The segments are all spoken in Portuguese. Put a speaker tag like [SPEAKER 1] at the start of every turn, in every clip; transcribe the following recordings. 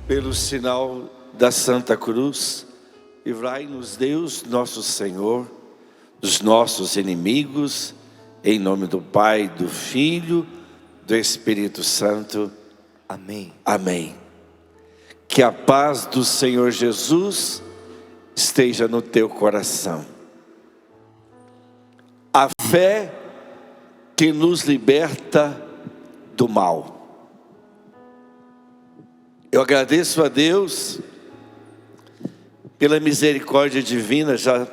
[SPEAKER 1] Pelo sinal da Santa Cruz, livrai-nos Deus, nosso Senhor, dos nossos inimigos, em nome do Pai, do Filho, do Espírito Santo.
[SPEAKER 2] Amém.
[SPEAKER 1] Amém. Que a paz do Senhor Jesus esteja no teu coração. A fé que nos liberta do mal. Eu agradeço a Deus pela misericórdia divina, já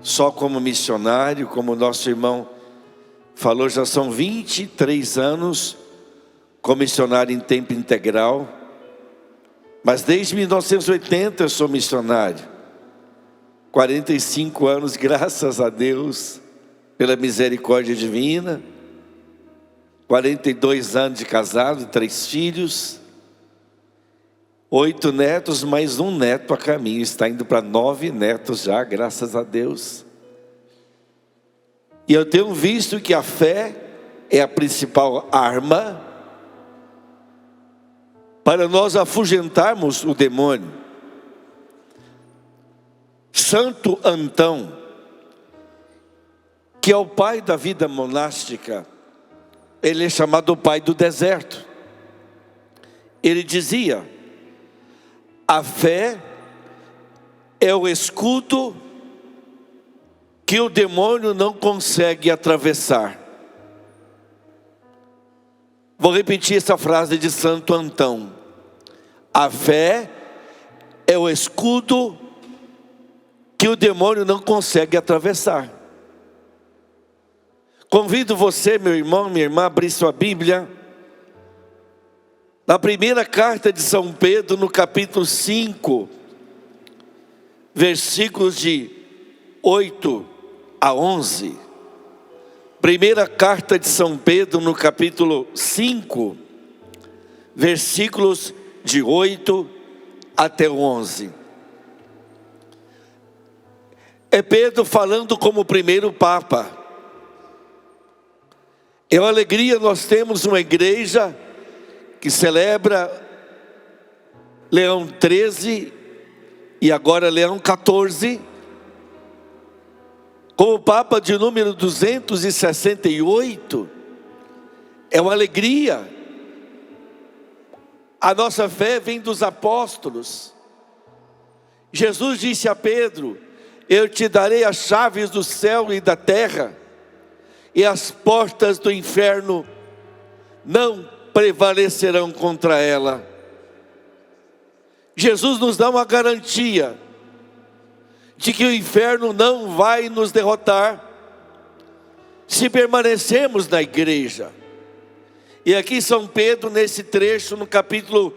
[SPEAKER 1] só como missionário, como nosso irmão falou, já são 23 anos como missionário em tempo integral, mas desde 1980 eu sou missionário, 45 anos, graças a Deus, pela misericórdia divina, 42 anos de casado, 3 filhos, 8 netos, mais um neto a caminho, está indo para 9 netos já, graças a Deus. E eu tenho visto que a fé é a principal arma para nós afugentarmos o demônio. Santo Antão, que é o pai da vida monástica, ele é chamado o pai do deserto. Ele dizia: a fé é o escudo que o demônio não consegue atravessar. Vou repetir essa frase de Santo Antão. A fé é o escudo que o demônio não consegue atravessar. Convido você, meu irmão, minha irmã, a abrir sua Bíblia na primeira carta de São Pedro, no capítulo 5, versículos de 8 a 11. Primeira carta de São Pedro, no capítulo 5, versículos de 8 até 11. É Pedro falando como primeiro Papa. É uma alegria, nós temos uma igreja que celebra Leão XIII e agora Leão XIV, como Papa de número 268, é uma alegria. A nossa fé vem dos apóstolos. Jesus disse a Pedro: eu te darei as chaves do céu e da terra, e as portas do inferno não prevalecerão contra ela. Jesus nos dá uma garantia de que o inferno não vai nos derrotar se permanecermos na igreja. E aqui São Pedro, nesse trecho, no capítulo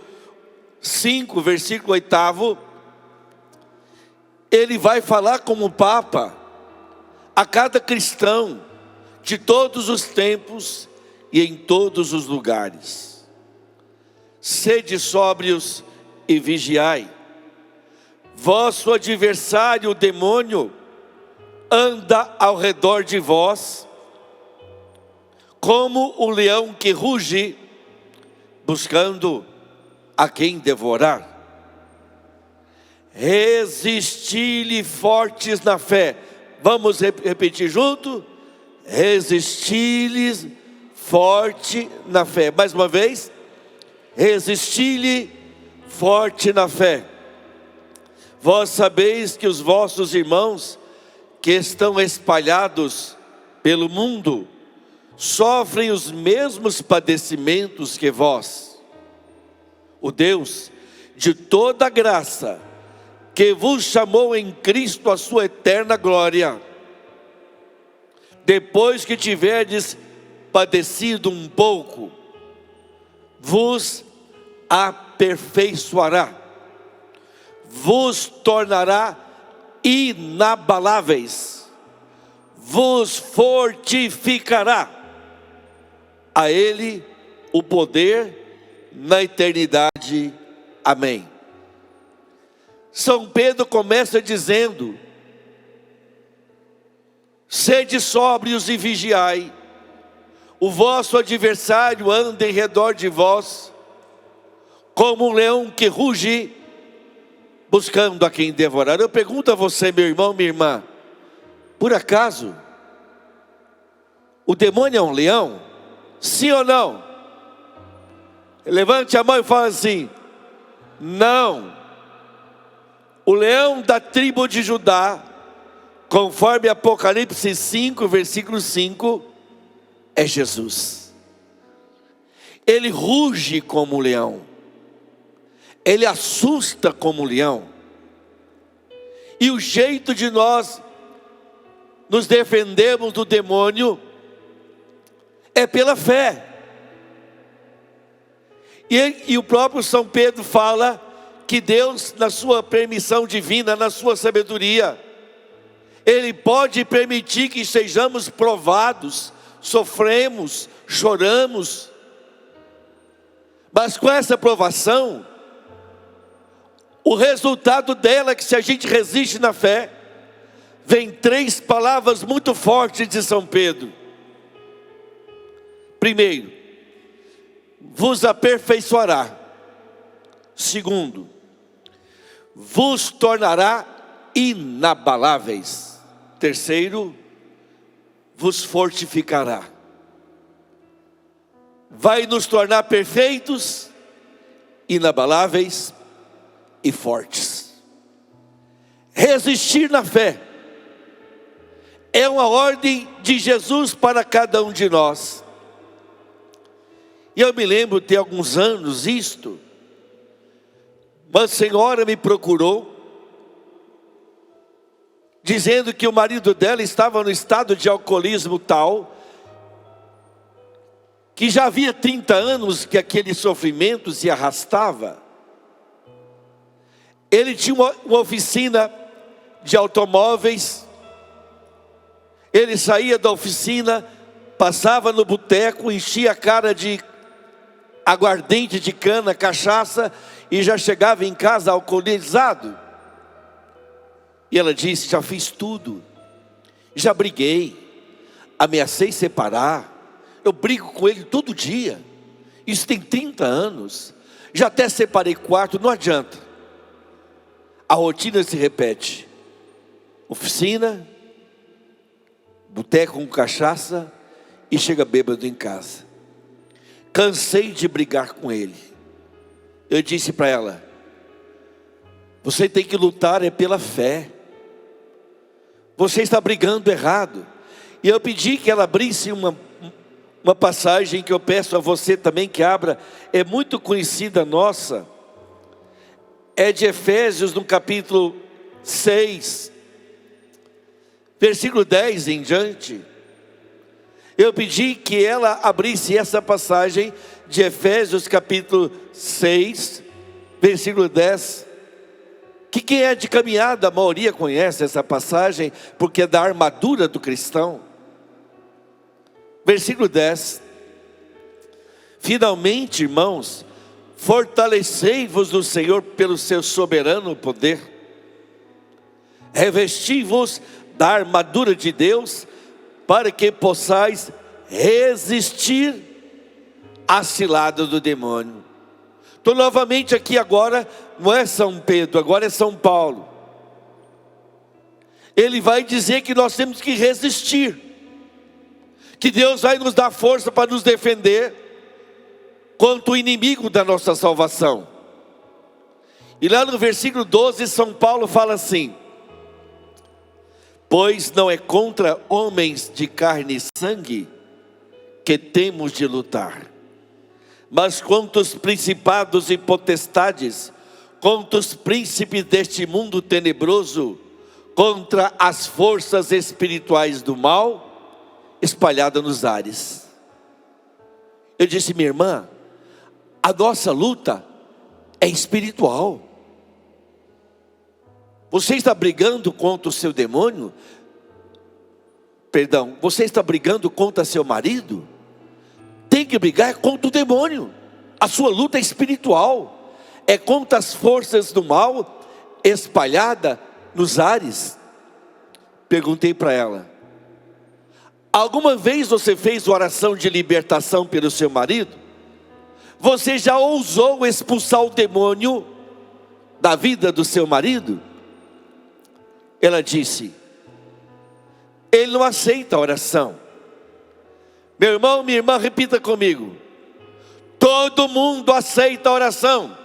[SPEAKER 1] 5, versículo 8, ele vai falar como Papa a cada cristão de todos os tempos e em todos os lugares. Sede sóbrios e vigiai. Vosso adversário, o demônio, anda ao redor de vós, como o leão que ruge, buscando a quem devorar. Resisti-lhe fortes na fé. Vamos repetir junto? Resisti-lhes forte na fé. Mais uma vez. Resisti-lhe forte na fé. Vós sabeis que os vossos irmãos que estão espalhados pelo mundo sofrem os mesmos padecimentos que vós. O Deus de toda graça, que vos chamou em Cristo a sua eterna glória, depois que tiverdes padecido um pouco, vos aperfeiçoará, vos tornará inabaláveis, vos fortificará. A Ele o poder na eternidade. Amém. São Pedro começa dizendo: sede sóbrios e vigiai. O vosso adversário anda em redor de vós, como um leão que ruge, buscando a quem devorar. Eu pergunto a você, meu irmão, minha irmã, por acaso o demônio é um leão? Sim ou não? Levante a mão e fala assim: não. O leão da tribo de Judá, conforme Apocalipse 5, versículo 5, é Jesus. Ele ruge como um leão, ele assusta como um leão. E o jeito de nós nos defendermos do demônio é pela fé. E o próprio São Pedro fala que Deus, na sua permissão divina, na sua sabedoria, Ele pode permitir que sejamos provados, sofremos, choramos. Mas com essa provação, o resultado dela é que, se a gente resiste na fé, vem 3 palavras muito fortes de São Pedro. Primeiro, vos aperfeiçoará. Segundo, vos tornará inabaláveis. Terceiro, vos fortificará. Vai nos tornar perfeitos, inabaláveis e fortes. Resistir na fé é uma ordem de Jesus para cada um de nós. E eu me lembro, tem alguns anos isto, uma senhora me procurou, dizendo que o marido dela estava no estado de alcoolismo tal, que já havia 30 anos que aquele sofrimento se arrastava. Ele tinha uma oficina de automóveis, ele saía da oficina, passava no boteco, enchia a cara de aguardente de cana, cachaça, e já chegava em casa alcoolizado. E ela disse: já fiz tudo, já briguei, ameacei separar, eu brigo com ele todo dia, isso tem 30 anos, já até separei quarto, não adianta. A rotina se repete: oficina, boteco com cachaça, e chega bêbado em casa. Cansei de brigar com ele. Eu disse para ela: você tem que lutar é pela fé. Você está brigando errado. E eu pedi que ela abrisse uma passagem que eu peço a você também que abra. É muito conhecida nossa. É de Efésios, no capítulo 6, versículo 10 em diante. Eu pedi que ela abrisse essa passagem de Efésios capítulo 6, versículo 10. Que quem é de caminhada, a maioria conhece essa passagem, porque é da armadura do cristão. Versículo 10. Finalmente, irmãos, fortalecei-vos no Senhor pelo seu soberano poder. Revesti-vos da armadura de Deus, para que possais resistir às ciladas do demônio. Estou novamente aqui agora, não é São Pedro, agora é São Paulo. Ele vai dizer que nós temos que resistir, que Deus vai nos dar força para nos defender contra o inimigo da nossa salvação. E lá no versículo 12, São Paulo fala assim: pois não é contra homens de carne e sangue que temos de lutar, mas contra os principados e potestades, contra os príncipes deste mundo tenebroso, contra as forças espirituais do mal espalhadas nos ares. Eu disse: minha irmã, a nossa luta é espiritual. Você está brigando contra o seu demônio? Perdão, você está brigando contra seu marido? Tem que brigar contra o demônio. A sua luta é espiritual, é contra as forças do mal espalhadas nos ares. Perguntei para ela: alguma vez você fez oração de libertação pelo seu marido? Você já ousou expulsar o demônio da vida do seu marido? Ela disse: ele não aceita a oração. Meu irmão, minha irmã, repita comigo: todo mundo aceita a oração.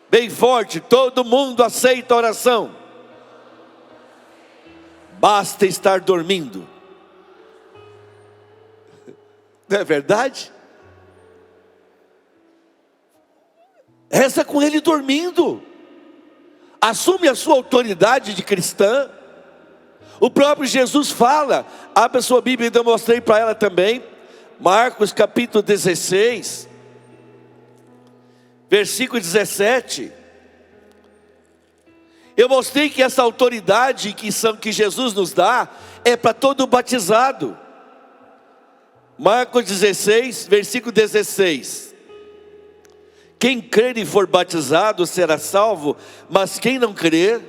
[SPEAKER 1] Bem forte, todo mundo aceita a oração. Basta estar dormindo. Não é verdade? Reza com ele dormindo. Assume a sua autoridade de cristã. O próprio Jesus fala. Abra sua Bíblia, eu mostrei para ela também. Marcos capítulo 16, versículo 17. Eu mostrei que essa autoridade que Jesus nos dá é para todo batizado. Marcos 16, versículo 16. Quem crer e for batizado será salvo, mas quem não crer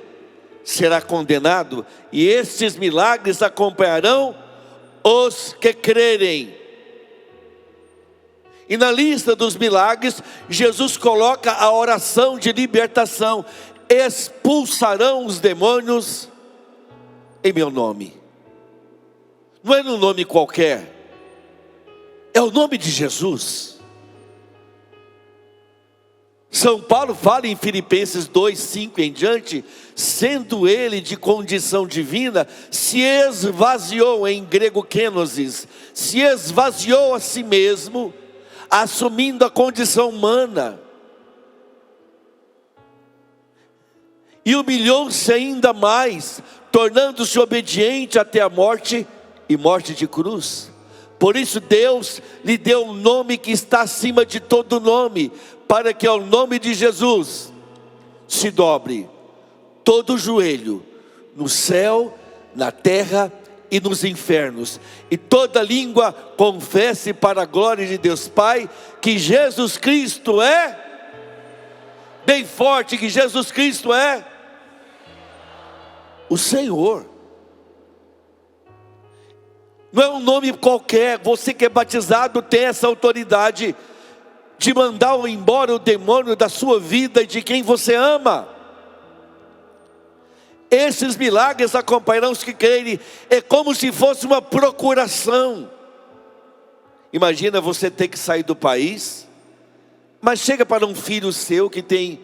[SPEAKER 1] será condenado. E estes milagres acompanharão os que crerem. E na lista dos milagres, Jesus coloca a oração de libertação: expulsarão os demônios em meu nome. Não é num nome qualquer, é o nome de Jesus. São Paulo fala em Filipenses 2, 5 em diante: sendo ele de condição divina, se esvaziou, em grego kenosis, se esvaziou a si mesmo, assumindo a condição humana, e humilhou-se ainda mais, tornando-se obediente até a morte, e morte de cruz. Por isso Deus lhe deu um nome que está acima de todo nome, para que ao nome de Jesus se dobre todo o joelho, no céu, na terra e nos infernos, e toda língua confesse para a glória de Deus Pai, que Jesus Cristo é, bem forte, que Jesus Cristo é o Senhor. Não é um nome qualquer. Você que é batizado tem essa autoridade de mandar embora o demônio da sua vida e de quem você ama. Esses milagres acompanharão os que crerem. É como se fosse uma procuração. Imagina você ter que sair do país, mas chega para um filho seu que tem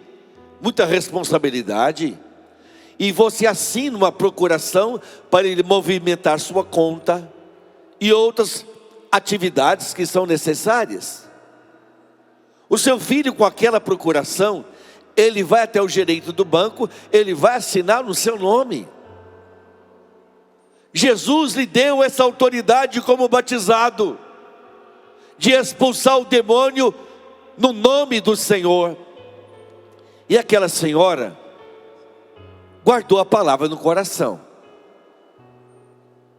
[SPEAKER 1] muita responsabilidade, e você assina uma procuração para ele movimentar sua conta e outras atividades que são necessárias. O seu filho, com aquela procuração, ele vai até o gerente do banco, ele vai assinar no seu nome. Jesus lhe deu essa autoridade como batizado, de expulsar o demônio no nome do Senhor. E aquela senhora guardou a palavra no coração.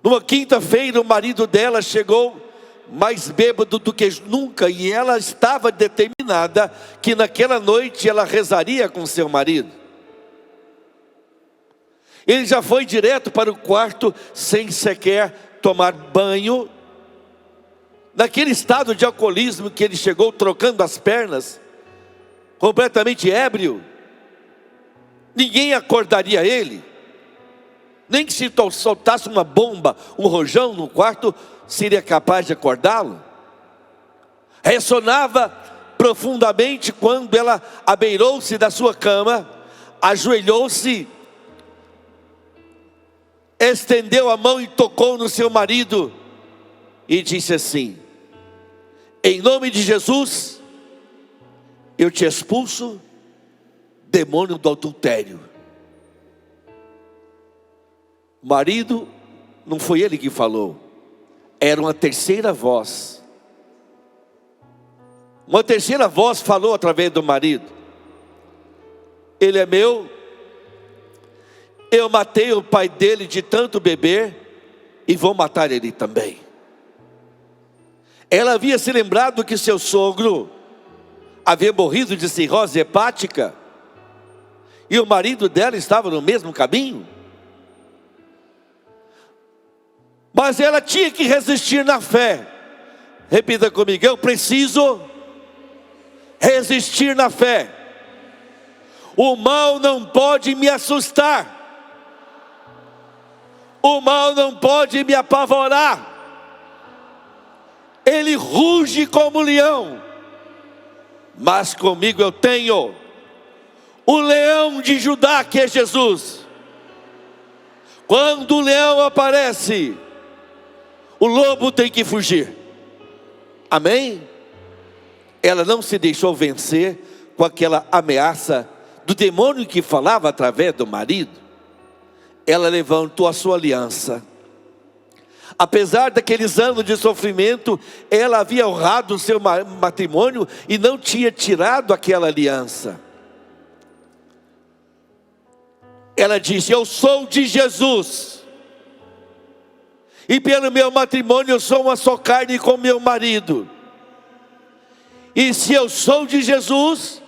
[SPEAKER 1] Numa quinta-feira, o marido dela chegou mais bêbado do que nunca, e ela estava determinada que naquela noite ela rezaria com seu marido. Ele já foi direto para o quarto sem sequer tomar banho. Naquele estado de alcoolismo que ele chegou, trocando as pernas, completamente ébrio, ninguém acordaria ele. Nem que se soltasse uma bomba, um rojão no quarto, seria capaz de acordá-lo. Ressonava profundamente quando ela abeirou-se da sua cama, ajoelhou-se, estendeu a mão e tocou no seu marido e disse assim: em nome de Jesus, eu te expulso, demônio do adultério. O marido, não foi ele que falou, era uma terceira voz. Uma terceira voz falou através do marido: ele é meu, eu matei o pai dele de tanto beber e vou matar ele também. Ela havia se lembrado que seu sogro havia morrido de cirrose hepática, e o marido dela estava no mesmo caminho. Mas ela tinha que resistir na fé, Repita comigo: eu preciso resistir na fé. O mal não pode me assustar. O mal não pode me apavorar. Ele ruge como leão, mas comigo eu tenho o leão de Judá, que é Jesus. Quando o leão aparece, o lobo tem que fugir. Amém? Ela não se deixou vencer com aquela ameaça do demônio que falava através do marido. Ela levantou a sua aliança. Apesar daqueles anos de sofrimento, ela havia honrado o seu matrimônio e não tinha tirado aquela aliança. Ela disse: eu sou de Jesus, e pelo meu matrimônio eu sou uma só carne com meu marido. E se eu sou de Jesus,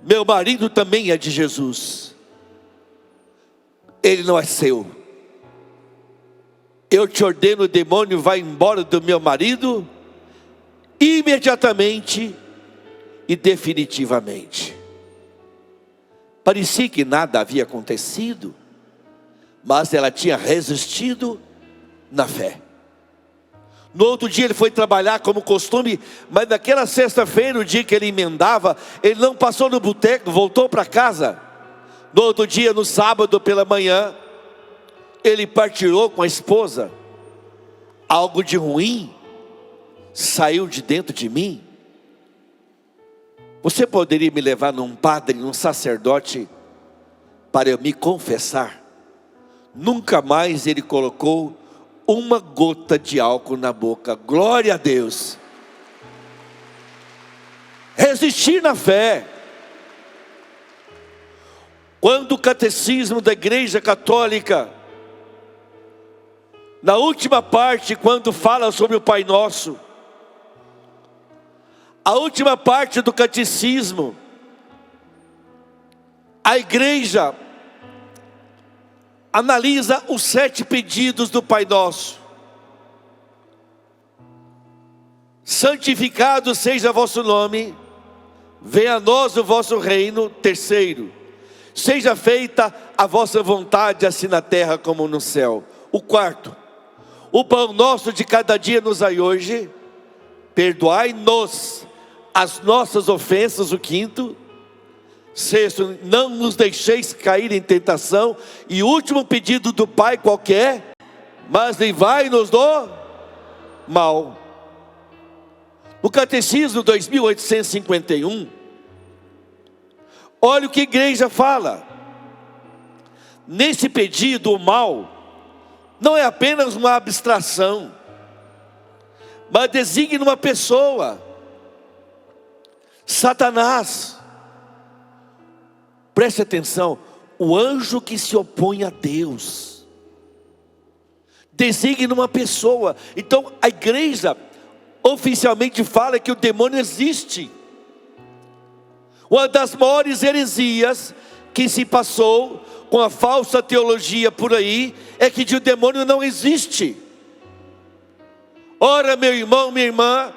[SPEAKER 1] meu marido também é de Jesus. Ele não é seu. Eu te ordeno, demônio, vai embora do meu marido, imediatamente e definitivamente. Parecia que nada havia acontecido, mas ela tinha resistido na fé. No outro dia ele foi trabalhar como costume, mas naquela sexta-feira, o dia que ele emendava, ele não passou no boteco, voltou para casa. No outro dia, no sábado pela manhã, ele partilhou com a esposa: algo de ruim saiu de dentro de mim. Você poderia me levar num padre, num sacerdote, para eu me confessar? Nunca mais ele colocou uma gota de álcool na boca. Glória a Deus. Resistir na fé. Quando o catecismo da Igreja Católica, na última parte, quando fala sobre o Pai Nosso, a última parte do catecismo, a igreja analisa os 7 pedidos do Pai Nosso. Santificado seja vosso nome, venha a nós o vosso reino. Terceiro, seja feita a vossa vontade, assim na terra como no céu. O quarto, o pão nosso de cada dia nos dai hoje, perdoai-nos as nossas ofensas. O quinto. Sexto, não nos deixeis cair em tentação. E o último pedido do Pai qualquer: mas livrai-nos do mal. No Catecismo 2851, olha o que a igreja fala. Nesse pedido, o mal não é apenas uma abstração, mas designa uma pessoa: Satanás. Preste atenção, o anjo que se opõe a Deus designa uma pessoa. Então a igreja oficialmente fala que o demônio existe. Uma das maiores heresias que se passou com a falsa teologia por aí é que o demônio não existe. Ora, meu irmão, minha irmã,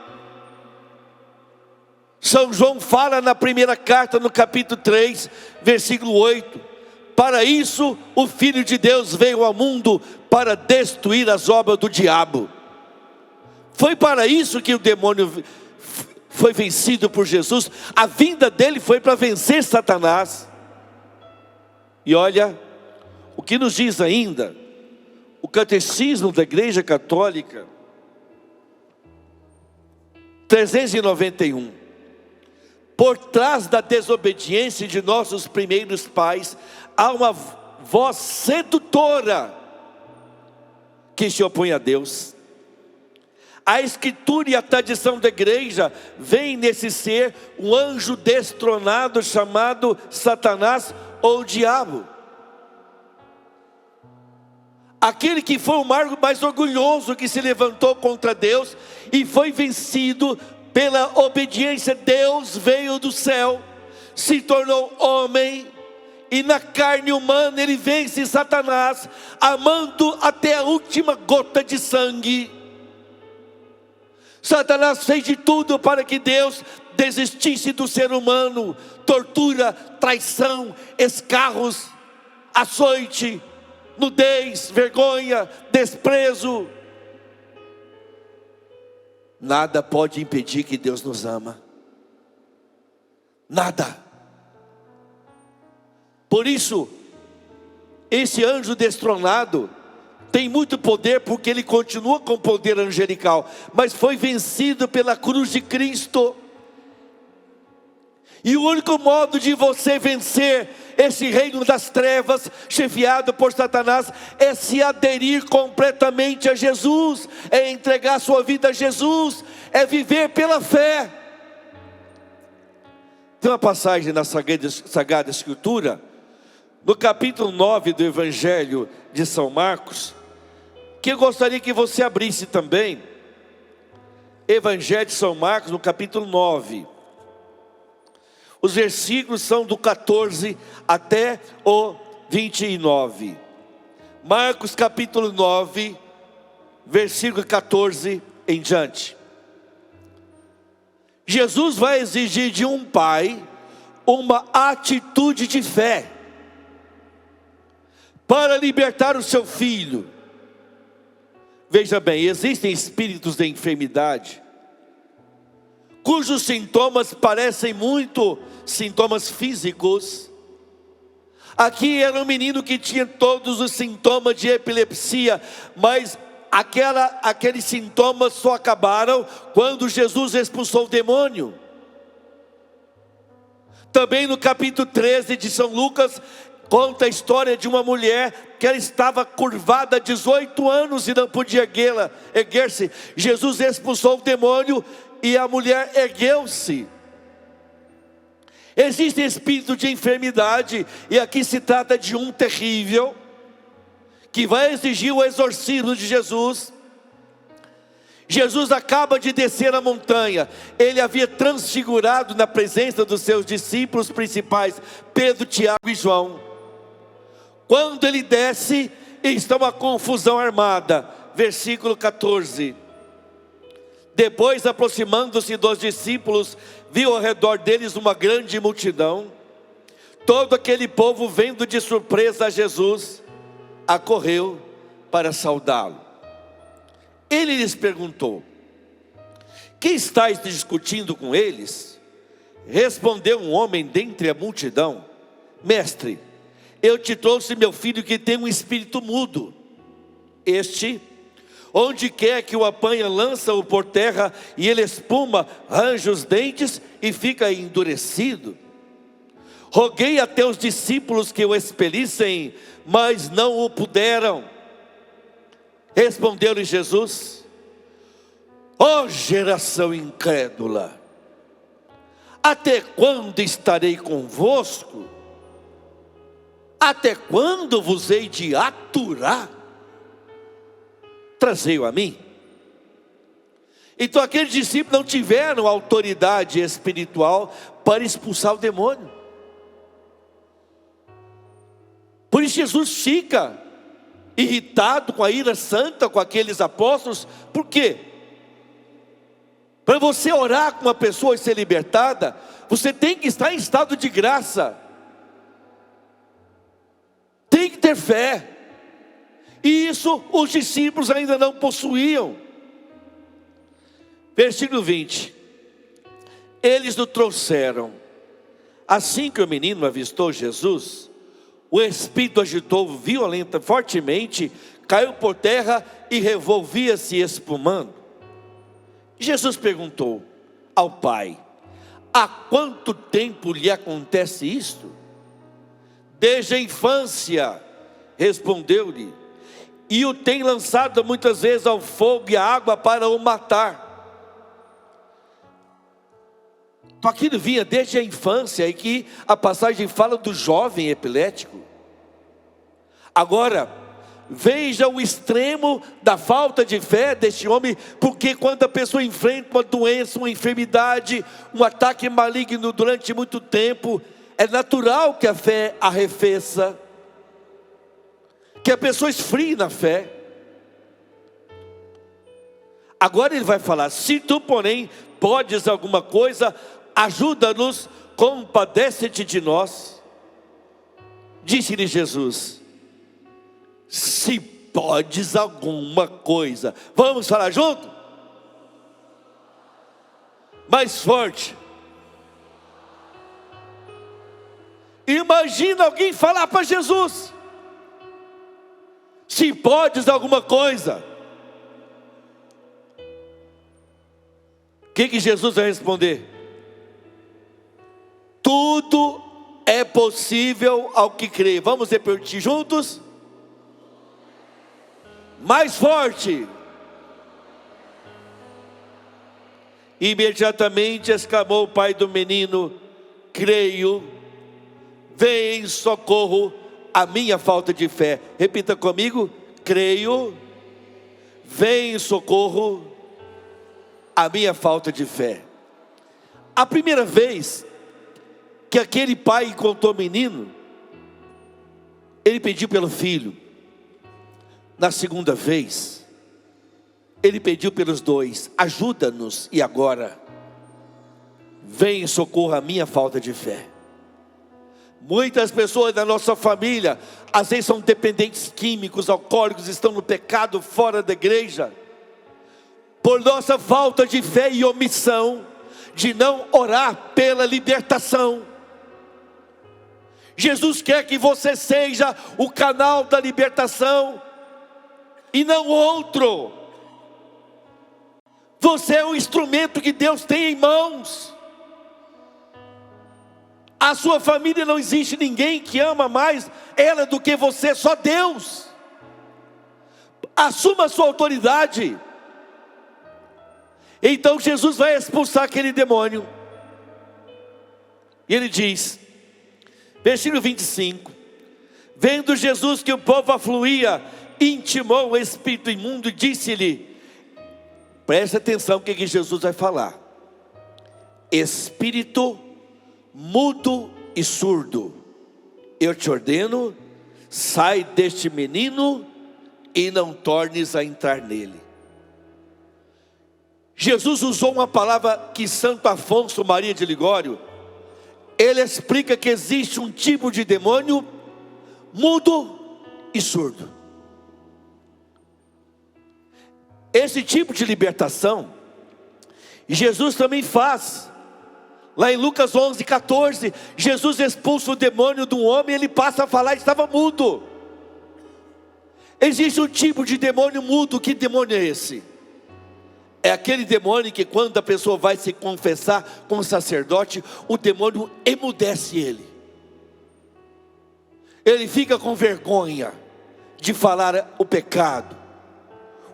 [SPEAKER 1] São João fala na primeira carta, no capítulo 3, versículo 8: para isso o Filho de Deus veio ao mundo, para destruir as obras do diabo. Foi para isso que o demônio foi vencido por Jesus. A vinda dele foi para vencer Satanás. E olha o que nos diz ainda o Catecismo da Igreja Católica 391. Por trás da desobediência de nossos primeiros pais, há uma voz sedutora que se opõe a Deus. A Escritura e a tradição da igreja veem nesse ser um anjo destronado chamado Satanás ou diabo. Aquele que foi o mais orgulhoso, que se levantou contra Deus e foi vencido pela obediência. Deus veio do céu, se tornou homem, e na carne humana ele vence Satanás, amando até a última gota de sangue. Satanás fez de tudo para que Deus desistisse do ser humano. Tortura, traição, escarros, açoite, nudez, vergonha, desprezo. Nada pode impedir que Deus nos ama. Nada. Por isso, esse anjo destronado tem muito poder, porque ele continua com poder angelical, mas foi vencido pela cruz de Cristo. E o único modo de você vencer esse reino das trevas, chefiado por Satanás, é se aderir completamente a Jesus, é entregar sua vida a Jesus, é viver pela fé. Tem uma passagem na Sagrada Escritura, no capítulo 9 do Evangelho de São Marcos, que eu gostaria que você abrisse também. Evangelho de São Marcos, no capítulo 9. Os versículos são do 14 até o 29. Marcos capítulo 9, versículo 14 em diante. Jesus vai exigir de um pai uma atitude de fé para libertar o seu filho. Veja bem, existem espíritos de enfermidade cujos sintomas parecem muito sintomas físicos. Aqui era um menino que tinha todos os sintomas de epilepsia, mas aqueles sintomas só acabaram quando Jesus expulsou o demônio. Também no capítulo 13 de São Lucas, conta a história de uma mulher que ela estava curvada há 18 anos e não podia erguer-se. Jesus expulsou o demônio e a mulher ergueu-se. Existe espírito de enfermidade, e aqui se trata de um terrível, que vai exigir o exorcismo de Jesus. Jesus acaba de descer a montanha. Ele havia transfigurado na presença dos seus discípulos principais, Pedro, Tiago e João. Quando ele desce, está uma confusão armada. Versículo 14. Depois, aproximando-se dos discípulos, viu ao redor deles uma grande multidão. Todo aquele povo, vendo de surpresa a Jesus, acorreu para saudá-lo. Ele lhes perguntou: que estáis discutindo com eles? Respondeu um homem dentre a multidão: mestre, eu te trouxe meu filho que tem um espírito mudo. Este, onde quer que o apanha, lança-o por terra, e ele espuma, arranja os dentes e fica endurecido. Roguei a teus discípulos que o expelissem, mas não o puderam. Respondeu-lhe Jesus: ó geração incrédula, até quando estarei convosco? Até quando vos hei de aturar? Trazei-o a mim. Então aqueles discípulos não tiveram autoridade espiritual para expulsar o demônio. Por isso Jesus fica irritado com a ira santa com aqueles apóstolos. Por quê? Para você orar com uma pessoa e ser libertada, você tem que estar em estado de graça, tem que ter fé. E isso os discípulos ainda não possuíam. Versículo 20. Eles o trouxeram. Assim que o menino avistou Jesus, o espírito agitou fortemente, caiu por terra e revolvia-se espumando. Jesus perguntou ao pai: há quanto tempo lhe acontece isto? Desde a infância, respondeu-lhe, e o tem lançado muitas vezes ao fogo e à água para o matar. Então aquilo vinha desde a infância, e que a passagem fala do jovem epilético. Agora, veja o extremo da falta de fé deste homem, porque quando a pessoa enfrenta uma doença, uma enfermidade, um ataque maligno durante muito tempo, é natural que a fé arrefeça, que a pessoa esfrie na fé. Agora ele vai falar: se tu, porém, podes alguma coisa, ajuda-nos, compadece-te de nós. Disse-lhe Jesus: se podes alguma coisa. Vamos falar junto? Mais forte. Imagina alguém falar para Jesus: se podes alguma coisa. O que Jesus vai responder? Tudo é possível ao que crê. Vamos repetir juntos? Mais forte. Imediatamente exclamou o pai do menino: creio, vem em socorro a minha falta de fé. Repita comigo: creio, vem em socorro a minha falta de fé. A primeira vez que aquele pai encontrou o menino, ele pediu pelo filho. Na segunda vez, ele pediu pelos dois: ajuda-nos. E agora, vem em socorro a minha falta de fé. Muitas pessoas da nossa família, às vezes são dependentes químicos, alcoólicos, estão no pecado fora da igreja, por nossa falta de fé e omissão, de não orar pela libertação. Jesus quer que você seja o canal da libertação, e não outro. Você é o instrumento que Deus tem em mãos. A sua família, não existe ninguém que ama mais ela do que você, só Deus. Assuma a sua autoridade. Então Jesus vai expulsar aquele demônio. E ele diz, versículo 25: vendo Jesus que o povo afluía, intimou o espírito imundo e disse-lhe, preste atenção o que Jesus vai falar: espírito mudo e surdo, eu te ordeno, sai deste menino e não tornes a entrar nele. Jesus usou uma palavra que Santo Afonso Maria de Ligório, ele explica que existe um tipo de demônio mudo e surdo. Esse tipo de libertação, Jesus também faz. Lá em Lucas 11:14, Jesus expulsa o demônio de um homem, ele passa a falar, estava mudo. Existe um tipo de demônio mudo. Que demônio é esse? É aquele demônio que quando a pessoa vai se confessar com o sacerdote, o demônio emudece ele. Ele fica com vergonha de falar o pecado.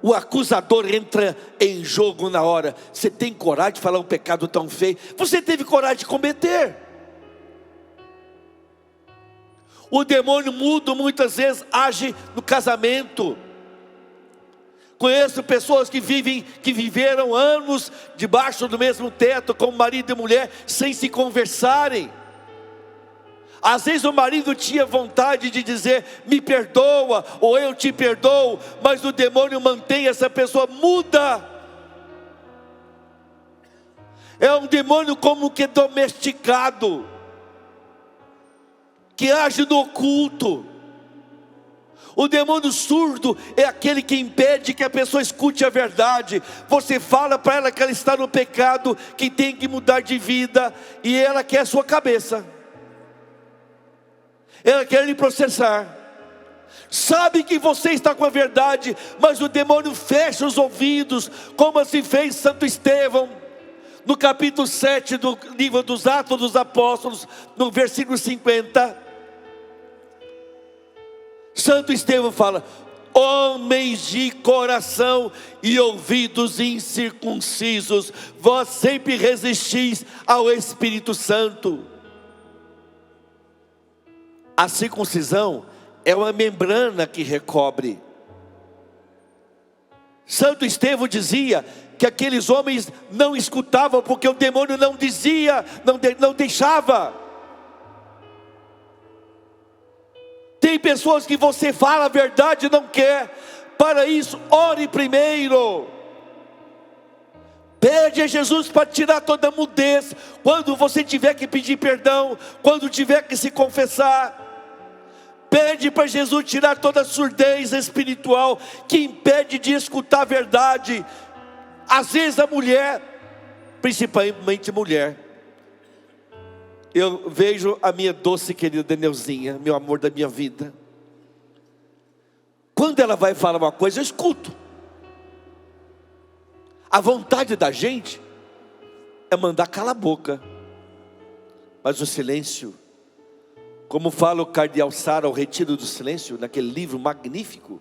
[SPEAKER 1] O acusador entra em jogo na hora. Você tem coragem de falar um pecado tão feio? Você teve coragem de cometer? O demônio mudo muitas vezes age no casamento. Conheço pessoas que viveram anos debaixo do mesmo teto, como marido e mulher, sem se conversarem. Às vezes o marido tinha vontade de dizer, me perdoa, ou eu te perdoo, mas o demônio mantém essa pessoa muda. É um demônio como que domesticado, que age no oculto. O demônio surdo é aquele que impede que a pessoa escute a verdade. Você fala para ela que ela está no pecado, que tem que mudar de vida, e ela quer a sua cabeça. Ela quer lhe processar. Sabe que você está com a verdade, mas o demônio fecha os ouvidos, como assim fez Santo Estevão, no capítulo 7 do livro dos Atos dos Apóstolos, no versículo 50. Santo Estevão fala, homens de coração e ouvidos incircuncisos, vós sempre resistis ao Espírito Santo. A circuncisão é uma membrana que recobre. Santo Estevão dizia que aqueles homens não escutavam, porque o demônio não dizia, não deixava. Tem pessoas que você fala a verdade e não quer. Para isso, ore primeiro. Pede a Jesus para tirar toda a mudez. Quando você tiver que pedir perdão, quando tiver que se confessar, pede para Jesus tirar toda a surdez espiritual que impede de escutar a verdade. Às vezes a mulher, principalmente mulher, eu vejo a minha doce querida Neuzinha, meu amor da minha vida, quando ela vai falar uma coisa, eu escuto. A vontade da gente é mandar calar a boca, mas o silêncio, como fala o cardeal Sara, o retiro do silêncio, naquele livro magnífico,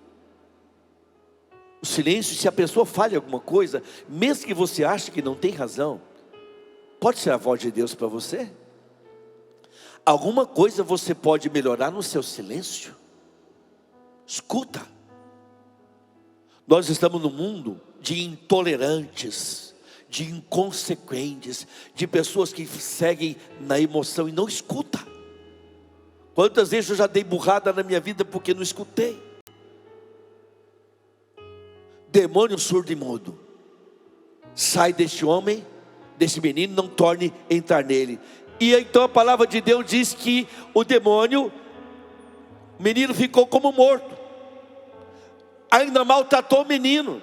[SPEAKER 1] o silêncio, se a pessoa fala alguma coisa, mesmo que você ache que não tem razão, pode ser a voz de Deus para você. Alguma coisa você pode melhorar no seu silêncio. Escuta. Nós estamos num mundo de intolerantes, de inconsequentes, de pessoas que seguem na emoção e não escutam. Quantas vezes eu já dei burrada na minha vida porque não escutei? Demônio surdo e mudo, sai deste homem, desse menino, não torne entrar nele. E então a palavra de Deus diz que o demônio, o menino ficou como morto, ainda maltratou o menino,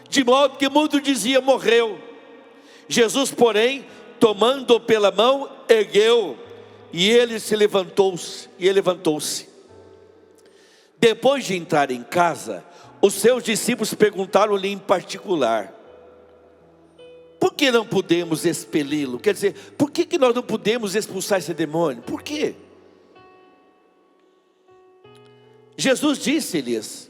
[SPEAKER 1] de modo que o mundo dizia: morreu. Jesus, porém, tomando-o pela mão, ergueu, e ele levantou-se. Depois de entrar em casa, os seus discípulos perguntaram-lhe em particular: por que não podemos expeli-lo? Quer dizer, por que nós não podemos expulsar esse demônio? Por quê? Jesus disse-lhes: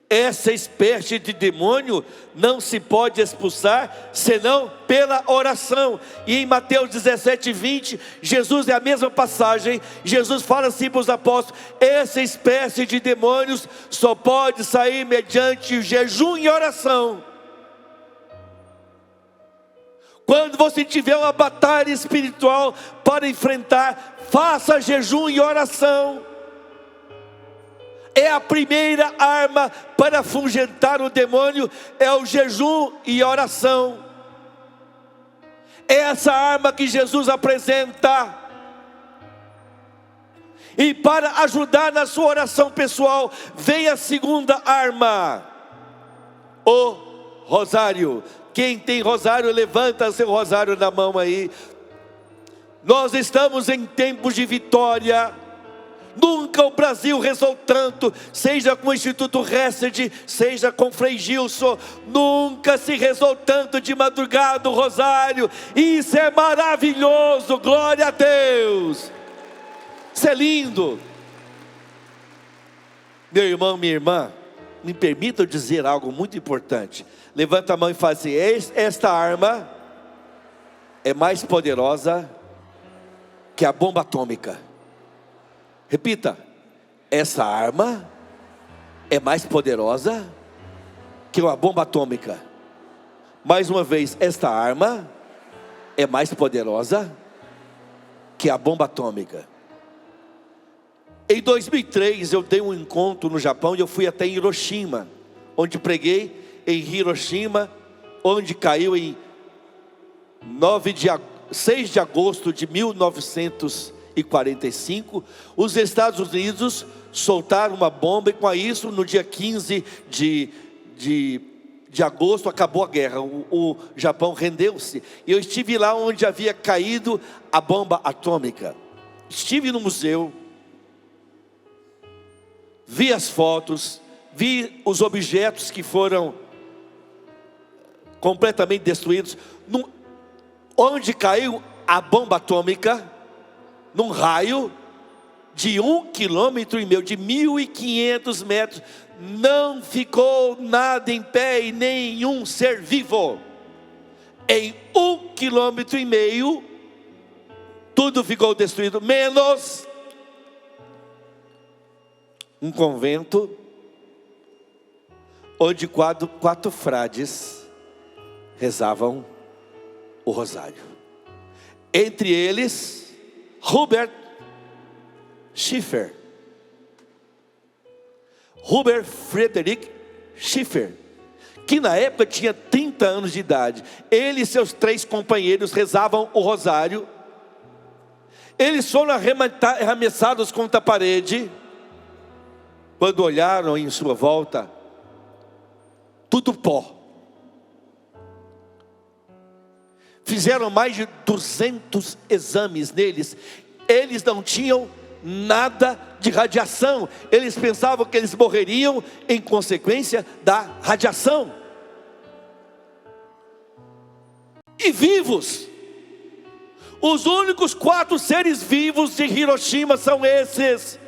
[SPEAKER 1] essa espécie de demônio não se pode expulsar senão pela oração. E em Mateus 17:20, Jesus, é a mesma passagem, Jesus fala assim para os apóstolos: essa espécie de demônios só pode sair mediante jejum e oração. Quando você tiver uma batalha espiritual para enfrentar, faça jejum e oração. É a primeira arma para afugentar o demônio, é o jejum e oração. É essa arma que Jesus apresenta. E para ajudar na sua oração pessoal, vem a segunda arma: o rosário. Quem tem rosário, levanta seu rosário na mão aí. Nós estamos em tempos de vitória. Nunca o Brasil rezou tanto, seja com o Instituto Hesed, seja com Frei Gilson, nunca se rezou tanto de madrugada o rosário. Isso é maravilhoso, glória a Deus. Isso é lindo. Meu irmão, minha irmã, me permita dizer algo muito importante. Levanta a mão e fala assim: esta arma é mais poderosa que a bomba atômica. Repita: essa arma é mais poderosa que uma bomba atômica. Mais uma vez, esta arma é mais poderosa que a bomba atômica. Em 2003 eu dei um encontro no Japão e eu fui até Hiroshima, onde preguei em Hiroshima, onde caiu em 6 de agosto de 1945, os Estados Unidos soltaram uma bomba e com isso no dia 15 de agosto acabou a guerra, o Japão rendeu-se. E eu estive lá onde havia caído a bomba atômica. Estive no museu, vi as fotos, vi os objetos que foram completamente destruídos. Onde caiu a bomba atômica, num raio de 1,5 km, de 1.500 metros, não ficou nada em pé e nenhum ser vivo. Em 1,5 km, tudo ficou destruído, menos um convento, onde quatro frades rezavam o rosário. Entre eles, Hubert Schiffer. Hubert Friedrich Schiffer, que na época tinha 30 30 anos de idade. Ele e seus 3 companheiros rezavam o rosário. Eles foram arremessados contra a parede. Quando olharam em sua volta, tudo pó. Fizeram mais de 200 exames neles. Eles não tinham nada de radiação. Eles pensavam que eles morreriam em consequência da radiação. E vivos. Os únicos 4 seres vivos de Hiroshima são esses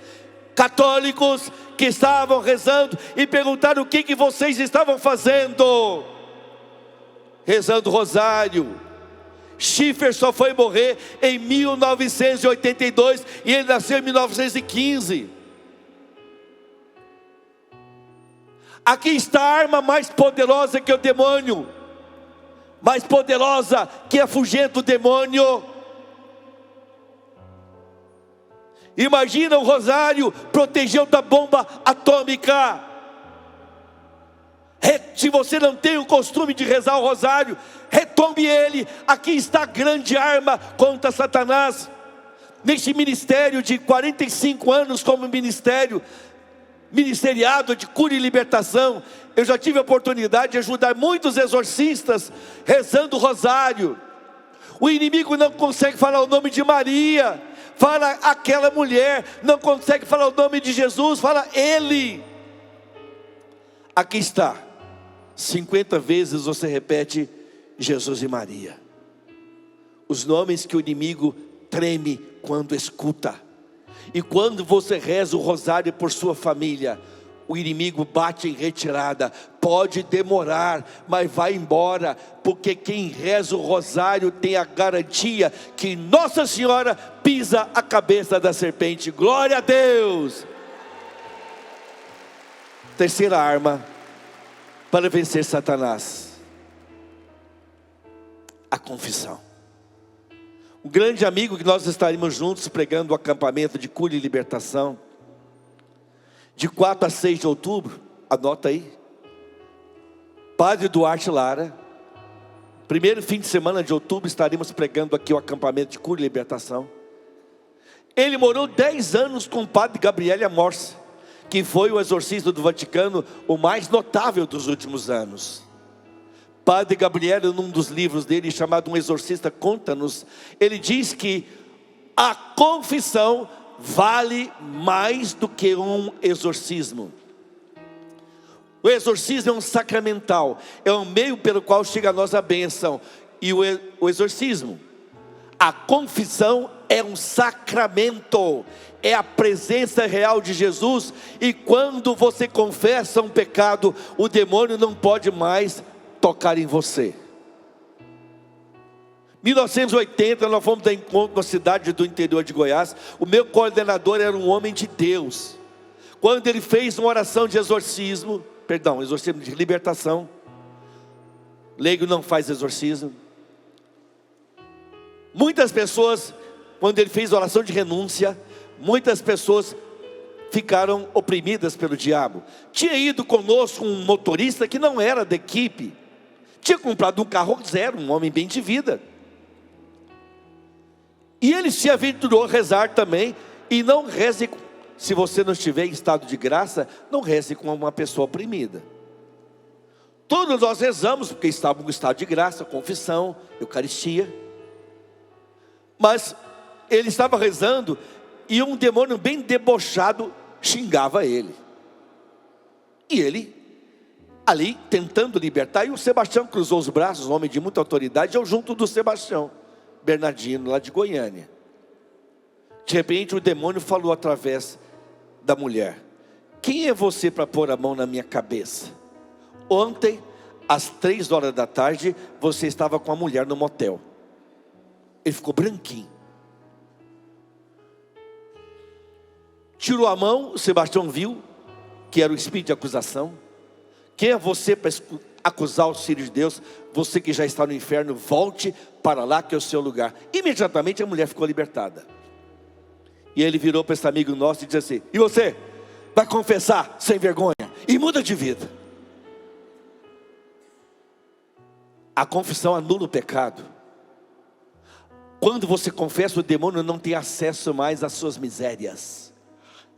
[SPEAKER 1] católicos que estavam rezando e perguntaram: o que vocês estavam fazendo? Rezando o rosário. Schiffer só foi morrer em 1982 e ele nasceu em 1915. Aqui está a arma mais poderosa que o demônio, mais poderosa que afugenta o demônio. Imagina o rosário protegeu da bomba atômica. Se você não tem o costume de rezar o rosário, retome ele. Aqui está a grande arma contra Satanás. Neste ministério de 45 anos como ministeriado de cura e libertação, eu já tive a oportunidade de ajudar muitos exorcistas rezando o rosário. O inimigo não consegue falar o nome de Maria, fala aquela mulher. Não consegue falar o nome de Jesus, fala ele. Aqui está. 50 vezes você repete Jesus e Maria. Os nomes que o inimigo treme quando escuta. E quando você reza o rosário por sua família, o inimigo bate em retirada. Pode demorar, mas vai embora, porque quem reza o rosário tem a garantia que Nossa Senhora pisa a cabeça da serpente. Glória a Deus. Terceira arma para vencer Satanás: a confissão. Um grande amigo que nós estaremos juntos pregando o acampamento de cura e libertação, de 4 a 6 de outubro, anota aí, Padre Duarte Lara. Primeiro fim de semana de outubro estaremos pregando aqui o acampamento de cura e libertação. Ele morou 10 anos com o Padre Gabriele Amorse, que foi o exorcista do Vaticano, o mais notável dos últimos anos. Padre Gabriele, num dos livros dele, chamado Um Exorcista Conta-nos, ele diz que a confissão vale mais do que um exorcismo. O exorcismo é um sacramental, é um meio pelo qual chega a nós a bênção. E o exorcismo, a confissão é um sacramento, é a presença real de Jesus. E quando você confessa um pecado, o demônio não pode mais tocar em você. 1980 nós fomos dar encontro na cidade do interior de Goiás. O meu coordenador era um homem de Deus. Quando ele fez uma oração de exorcismo de libertação, leigo não faz exorcismo. Muitas pessoas, quando ele fez oração de renúncia, muitas pessoas ficaram oprimidas pelo diabo. Tinha ido conosco um motorista que não era da equipe, tinha comprado um carro zero, um homem bem de vida, e ele se aventurou a rezar também. E não reze, se você não estiver em estado de graça, não reze com uma pessoa oprimida. Todos nós rezamos, porque estávamos em estado de graça, confissão, eucaristia. Mas ele estava rezando, e um demônio bem debochado xingava ele. E ele, ali, tentando libertar, e o Sebastião cruzou os braços, um homem de muita autoridade. Eu junto do Sebastião, Bernardino, lá de Goiânia. De repente o demônio falou através da mulher: quem é você para pôr a mão na minha cabeça? Ontem, às 3 horas da tarde, você estava com a mulher no motel. Ele ficou branquinho. Tirou a mão, o Sebastião viu que era o espírito de acusação. Quem é você para acusar os filhos de Deus? Você que já está no inferno, volte para lá que é o seu lugar. Imediatamente a mulher ficou libertada. E ele virou para esse amigo nosso e disse assim: e você? Vai confessar sem vergonha e muda de vida. A confissão anula o pecado. Quando você confessa, o demônio não tem acesso mais às suas misérias.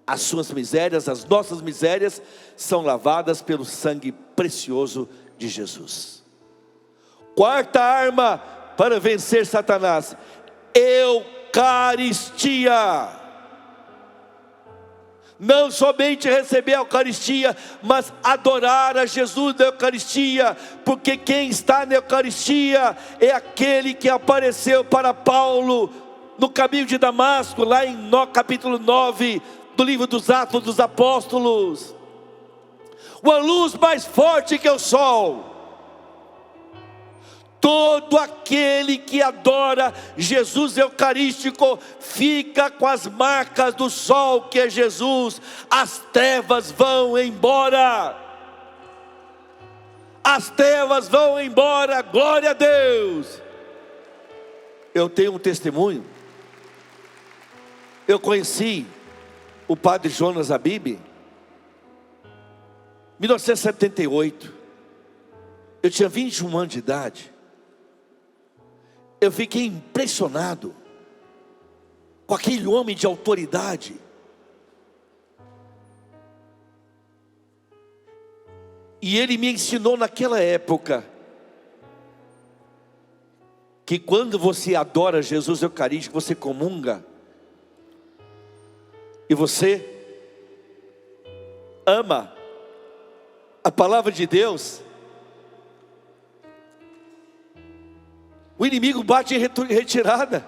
[SPEAKER 1] As suas misérias, as nossas misérias, são lavadas pelo sangue precioso de Jesus. Quarta arma para vencer Satanás: Eucaristia. Não somente receber a Eucaristia, mas adorar a Jesus na Eucaristia, porque quem está na Eucaristia é aquele que apareceu para Paulo no caminho de Damasco, lá em capítulo 9 do livro dos Atos dos Apóstolos. Uma luz mais forte que o sol. Todo aquele que adora Jesus Eucarístico fica com as marcas do sol que é Jesus. As trevas vão embora. As trevas vão embora, glória a Deus. Eu tenho um testemunho. Eu conheci o padre Jonas Abib em 1978. Eu tinha 21 anos de idade. Eu fiquei impressionado com aquele homem de autoridade. E ele me ensinou naquela época que quando você adora Jesus Eucarístico, você comunga e você ama a palavra de Deus, o inimigo bate em retirada.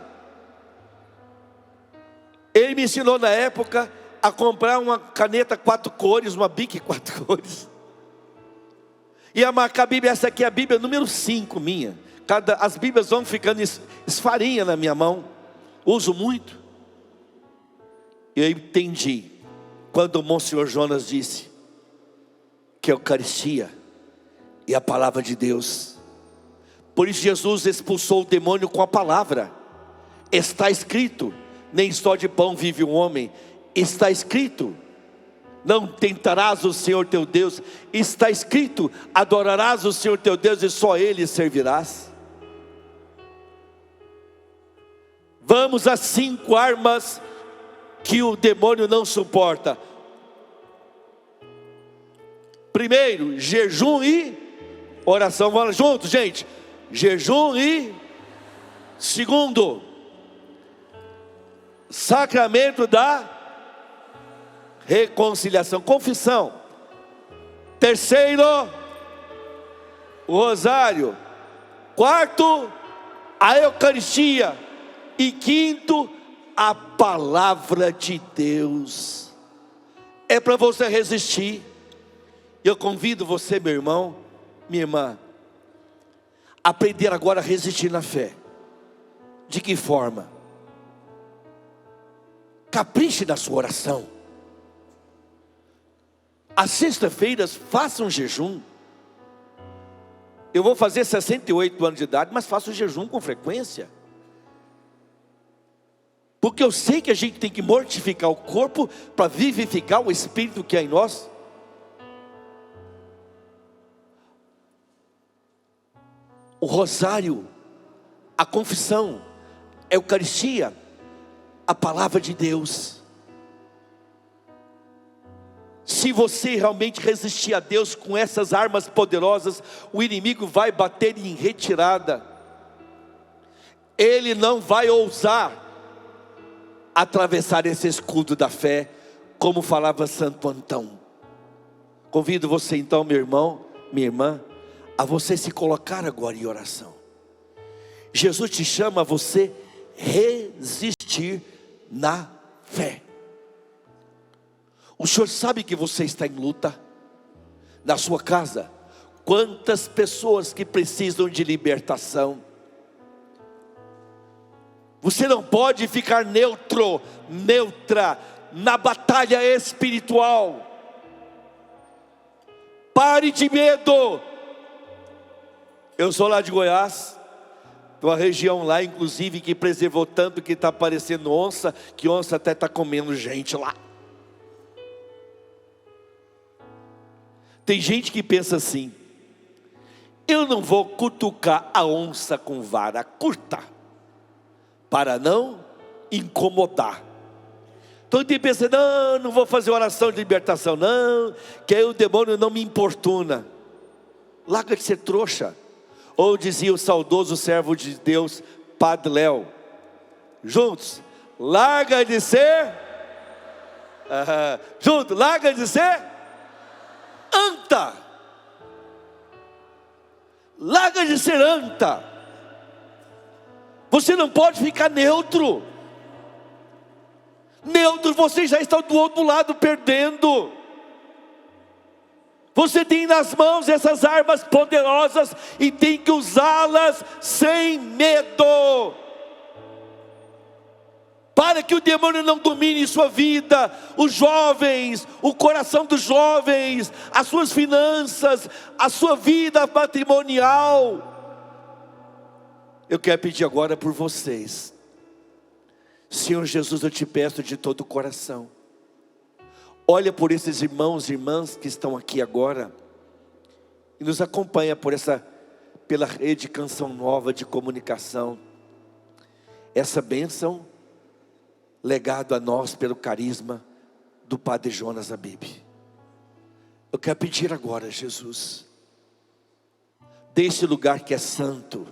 [SPEAKER 1] Ele me ensinou na época a comprar uma caneta 4 cores, uma Bic 4 cores, e a marcar a Bíblia. Essa aqui é a Bíblia número 5 minha. As Bíblias vão ficando esfarinha na minha mão. Uso muito. E eu entendi quando o Monsenhor Jonas disse que a Eucaristia e a palavra de Deus. Por isso Jesus expulsou o demônio com a palavra. Está escrito: nem só de pão vive o homem. Está escrito: não tentarás o Senhor teu Deus. Está escrito: adorarás o Senhor teu Deus e só Ele servirás. Vamos às 5 armas que o demônio não suporta. Primeiro, jejum e oração. Vamos juntos, gente. Jejum e... Segundo, sacramento da reconciliação, confissão. Terceiro, o rosário. Quarto, a Eucaristia. E quinto, a palavra de Deus. É para você resistir. Eu convido você, meu irmão, minha irmã, a aprender agora a resistir na fé. De que forma? Capriche na sua oração. Às sextas-feiras, faça um jejum. Eu vou fazer 68 anos de idade, mas faço jejum com frequência. Porque eu sei que a gente tem que mortificar o corpo para vivificar o espírito que é em nós. O rosário, a confissão, a Eucaristia, a palavra de Deus. Se você realmente resistir a Deus com essas armas poderosas, o inimigo vai bater em retirada. Ele não vai ousar atravessar esse escudo da fé, como falava Santo Antão. Convido você então, meu irmão, minha irmã, a você se colocar agora em oração. Jesus te chama a você resistir na fé. O Senhor sabe que você está em luta. Na sua casa, quantas pessoas que precisam de libertação. Você não pode ficar neutra na batalha espiritual. Pare de medo. Eu sou lá de Goiás, uma região lá inclusive que preservou tanto que está aparecendo onça, que onça até está comendo gente lá. Tem gente que pensa assim: Eu não vou cutucar a onça com vara curta, para não incomodar. Então tem pensa, não vou fazer oração de libertação, não, que aí o demônio não me importuna. Larga de ser trouxa. Ou dizia o saudoso servo de Deus, Padre Léo, juntos, larga de ser, larga de ser anta. Larga de ser anta. Você não pode ficar neutro. Neutro, você já está do outro lado perdendo. Você tem nas mãos essas armas poderosas e tem que usá-las sem medo, para que o demônio não domine sua vida, os jovens, o coração dos jovens, as suas finanças, a sua vida patrimonial. Eu quero pedir agora por vocês. Senhor Jesus, eu te peço de todo o coração, olha por esses irmãos e irmãs que estão aqui agora e nos acompanha pela rede Canção Nova de comunicação. Essa bênção legado a nós pelo carisma do Padre Jonas Abib. Eu quero pedir agora, Jesus, deste lugar que é santo.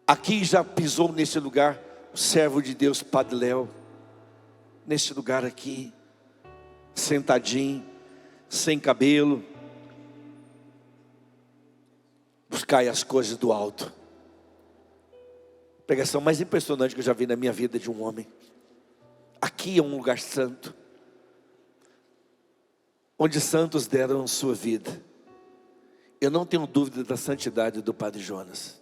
[SPEAKER 1] Aqui já pisou nesse lugar o servo de Deus, Padre Léo. Neste lugar aqui, sentadinho, sem cabelo. Buscai as coisas do alto. Pregação mais impressionante que eu já vi na minha vida de um homem. Aqui é um lugar santo, onde santos deram sua vida. Eu não tenho dúvida da santidade do Padre Jonas.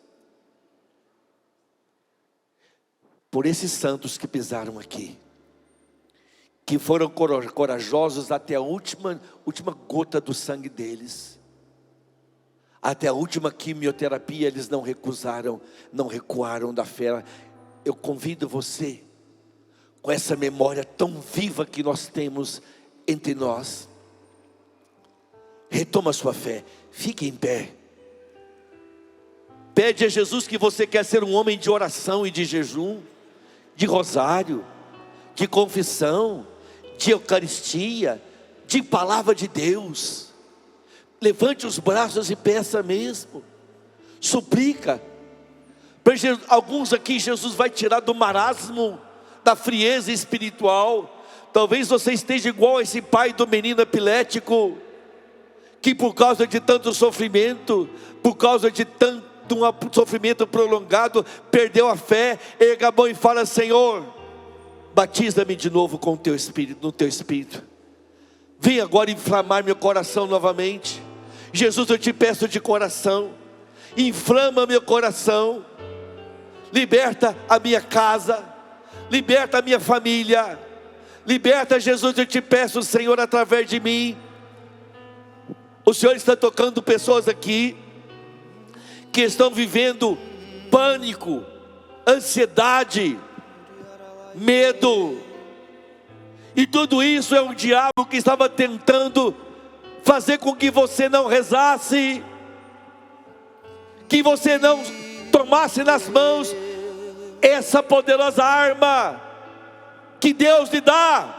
[SPEAKER 1] Por esses santos que pisaram aqui, que foram corajosos até a última gota do sangue deles, até a última quimioterapia, eles não recusaram, não recuaram da fé. Eu convido você, com essa memória tão viva que nós temos entre nós, retoma a sua fé, fique em pé. Pede a Jesus que você quer ser um homem de oração e de jejum, de rosário, de confissão, de eucaristia, de palavra de Deus. Levante os braços e peça mesmo, suplica. Alguns aqui Jesus vai tirar do marasmo, da frieza espiritual. Talvez você esteja igual a esse pai do menino epilético, que por causa de tanto sofrimento, por causa de tanto sofrimento prolongado, perdeu a fé. Erga a mão e fala: Senhor, batiza-me de novo com o teu Espírito, no teu Espírito. Vem agora inflamar meu coração novamente. Jesus, eu te peço de coração, inflama meu coração, liberta a minha casa, liberta a minha família, liberta, Jesus, eu te peço, Senhor, através de mim. O Senhor está tocando pessoas aqui que estão vivendo pânico, ansiedade, medo, e tudo isso é um diabo que estava tentando fazer com que você não rezasse, que você não tomasse nas mãos essa poderosa arma que Deus lhe dá.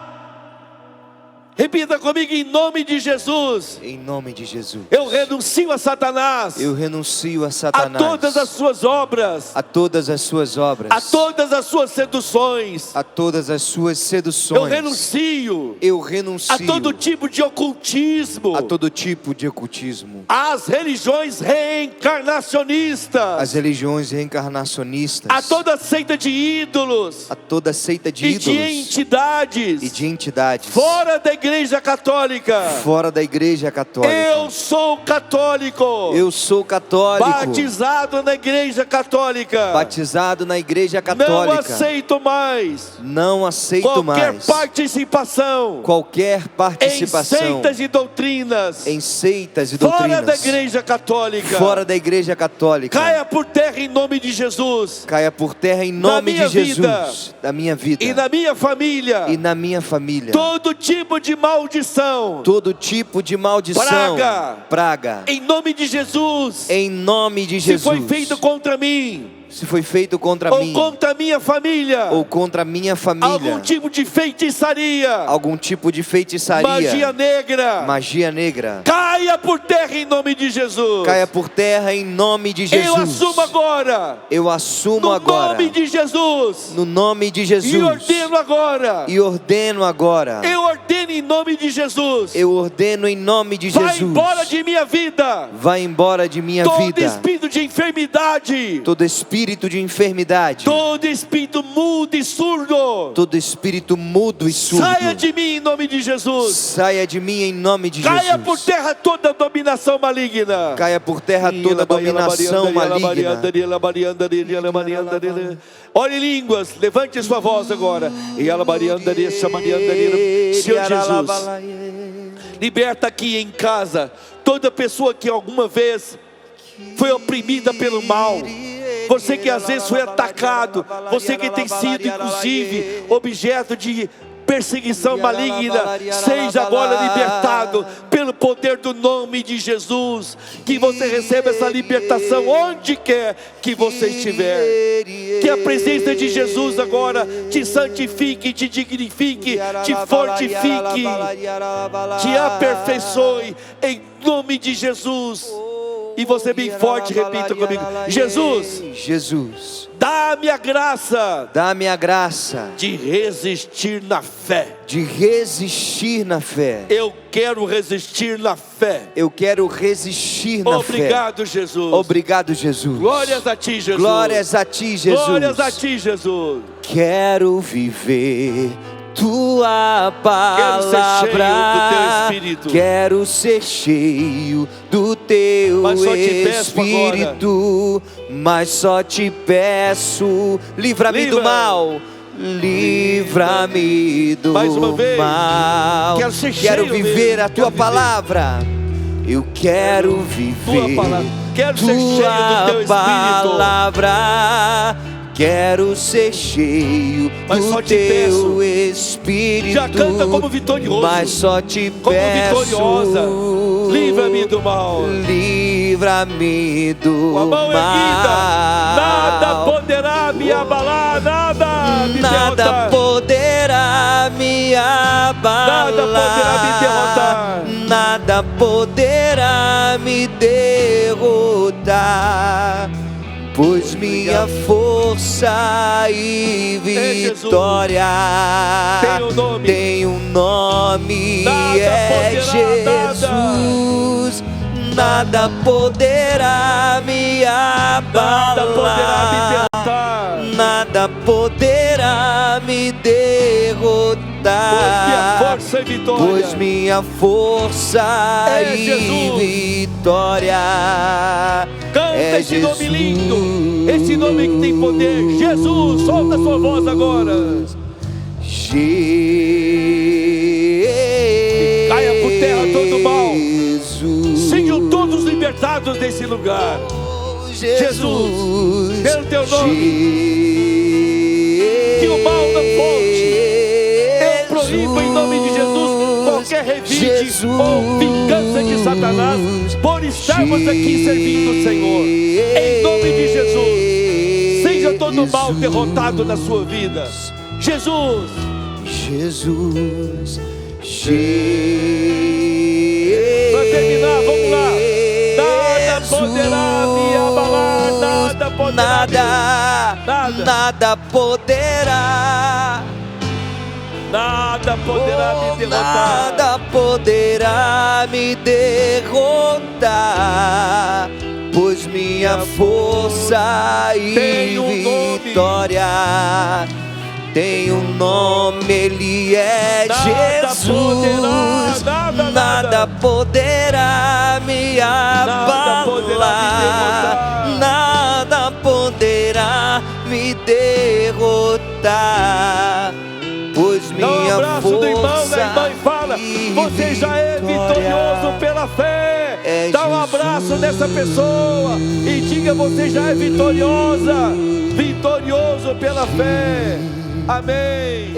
[SPEAKER 1] Repita comigo: em nome de Jesus.
[SPEAKER 2] Em nome de Jesus.
[SPEAKER 1] Eu renuncio a Satanás.
[SPEAKER 2] Eu renuncio a Satanás.
[SPEAKER 1] A todas as suas obras.
[SPEAKER 2] A todas as suas obras.
[SPEAKER 1] A todas as suas seduções.
[SPEAKER 2] A todas as suas seduções.
[SPEAKER 1] Eu renuncio.
[SPEAKER 2] Eu renuncio.
[SPEAKER 1] A todo tipo de ocultismo.
[SPEAKER 2] A todo tipo de ocultismo.
[SPEAKER 1] Às religiões reencarnacionistas.
[SPEAKER 2] As religiões reencarnacionistas.
[SPEAKER 1] A toda seita de ídolos.
[SPEAKER 2] A toda seita de ídolos.
[SPEAKER 1] E de entidades.
[SPEAKER 2] E de entidades.
[SPEAKER 1] Fora da Igreja Católica.
[SPEAKER 2] Fora da Igreja Católica.
[SPEAKER 1] Eu sou católico.
[SPEAKER 2] Eu sou católico.
[SPEAKER 1] Batizado na Igreja Católica.
[SPEAKER 2] Batizado na Igreja Católica.
[SPEAKER 1] Não aceito mais.
[SPEAKER 2] Não aceito
[SPEAKER 1] qualquer
[SPEAKER 2] mais.
[SPEAKER 1] participação.
[SPEAKER 2] Qualquer participação.
[SPEAKER 1] Em seitas e doutrinas.
[SPEAKER 2] Em seitas e doutrinas.
[SPEAKER 1] Fora da Igreja Católica.
[SPEAKER 2] Fora da Igreja Católica.
[SPEAKER 1] Caia por terra em nome de Jesus.
[SPEAKER 2] Caia por terra em nome de Jesus. Da minha vida.
[SPEAKER 1] E na minha família.
[SPEAKER 2] E na minha família.
[SPEAKER 1] Todo tipo de de maldição,
[SPEAKER 2] todo tipo de maldição, praga,
[SPEAKER 1] em nome de Jesus,
[SPEAKER 2] em nome de
[SPEAKER 1] se
[SPEAKER 2] Jesus,
[SPEAKER 1] foi feito contra mim,
[SPEAKER 2] se foi feito contra
[SPEAKER 1] ou
[SPEAKER 2] mim,
[SPEAKER 1] contra a minha família,
[SPEAKER 2] ou contra a minha família,
[SPEAKER 1] algum tipo de feitiçaria,
[SPEAKER 2] algum tipo de feitiçaria,
[SPEAKER 1] magia negra,
[SPEAKER 2] caia
[SPEAKER 1] por terra em nome de Jesus.
[SPEAKER 2] Caia por terra em nome de Jesus.
[SPEAKER 1] Eu assumo agora.
[SPEAKER 2] Eu assumo
[SPEAKER 1] no
[SPEAKER 2] agora.
[SPEAKER 1] No nome de Jesus.
[SPEAKER 2] No nome de Jesus.
[SPEAKER 1] E ordeno agora.
[SPEAKER 2] E ordeno agora.
[SPEAKER 1] Eu ordeno em nome de Jesus.
[SPEAKER 2] Eu ordeno em nome de Jesus.
[SPEAKER 1] Vai embora de minha vida.
[SPEAKER 2] Vai embora de minha vida.
[SPEAKER 1] Todo espírito de enfermidade.
[SPEAKER 2] Todo espírito de enfermidade.
[SPEAKER 1] Todo espírito mudo e surdo.
[SPEAKER 2] Todo espírito mudo e surdo.
[SPEAKER 1] Saia de mim em nome de Jesus.
[SPEAKER 2] Saia de mim em nome de Jesus.
[SPEAKER 1] Caia por terra toda dominação maligna.
[SPEAKER 2] Caia por terra toda dominação maligna.
[SPEAKER 1] Ore em línguas, levante sua voz agora. Senhor Jesus, liberta aqui em casa toda pessoa que alguma vez foi oprimida pelo mal. Você que às vezes foi atacado, você que tem sido inclusive objeto de perseguição maligna, seja agora libertado pelo poder do nome de Jesus. Que você receba essa libertação onde quer que você estiver. Que a presença de Jesus agora te santifique, te dignifique, te fortifique, te aperfeiçoe em nome de Jesus. E você bem forte, repita comigo: Jesus,
[SPEAKER 2] Jesus,
[SPEAKER 1] dá-me a graça,
[SPEAKER 2] dá-me a graça
[SPEAKER 1] de resistir na fé.
[SPEAKER 2] De resistir na fé.
[SPEAKER 1] Eu quero resistir na fé.
[SPEAKER 2] Eu quero resistir na fé.
[SPEAKER 1] Obrigado, Jesus.
[SPEAKER 2] Obrigado, Jesus.
[SPEAKER 1] Glórias a ti, Jesus.
[SPEAKER 2] Glórias a ti, Jesus.
[SPEAKER 1] Glórias a ti, Jesus.
[SPEAKER 2] Quero viver tua palavra. Quero ser cheio do teu Espírito. Mas só te peço, livra-me do mal. Livra-me do mal. Quero viver a tua palavra. Eu quero viver tua palavra. Quero ser cheio do teu Espírito.
[SPEAKER 1] Já canta como vitorioso.
[SPEAKER 2] Mas só te peço,
[SPEAKER 1] vitoriosa. Livra-me do mal.
[SPEAKER 2] Livra-me do
[SPEAKER 1] com a mão
[SPEAKER 2] mal.
[SPEAKER 1] Erguida. Nada poderá me abalar.
[SPEAKER 2] Nada poderá me abalar.
[SPEAKER 1] Nada poderá me derrotar.
[SPEAKER 2] Nada poderá me derrotar. Pois minha força e vitória tem um nome, é Jesus. Nada poderá me abalar, nada poderá me derrotar. Pois minha força e vitória
[SPEAKER 1] canta esse nome lindo, esse nome que tem poder. Jesus, solta a sua voz agora. Caia por terra todo mal. Sejam todos libertados desse lugar. Jesus, pelo teu nome, que o mal não volte. Eu proíbo em nome de Jesus qualquer revide ou vingança de Satanás por estarmos aqui servindo o Senhor. Em nome de Jesus, seja todo mal derrotado na sua vida. Jesus, para terminar, vamos lá. Nada poderá me abalar, nada poderá
[SPEAKER 2] nada poderá me derrotar. Nada poderá me derrotar. Pois minha força e vitória tem um nome, ele é Jesus. Nada poderá me abalar, nada poderá me derrotar. Pois minha força
[SPEAKER 1] do irmão, da irmã e fala: você já é vitorioso pela fé. Dá um abraço nessa pessoa e diga: você já é vitoriosa, vitorioso pela fé. Amém.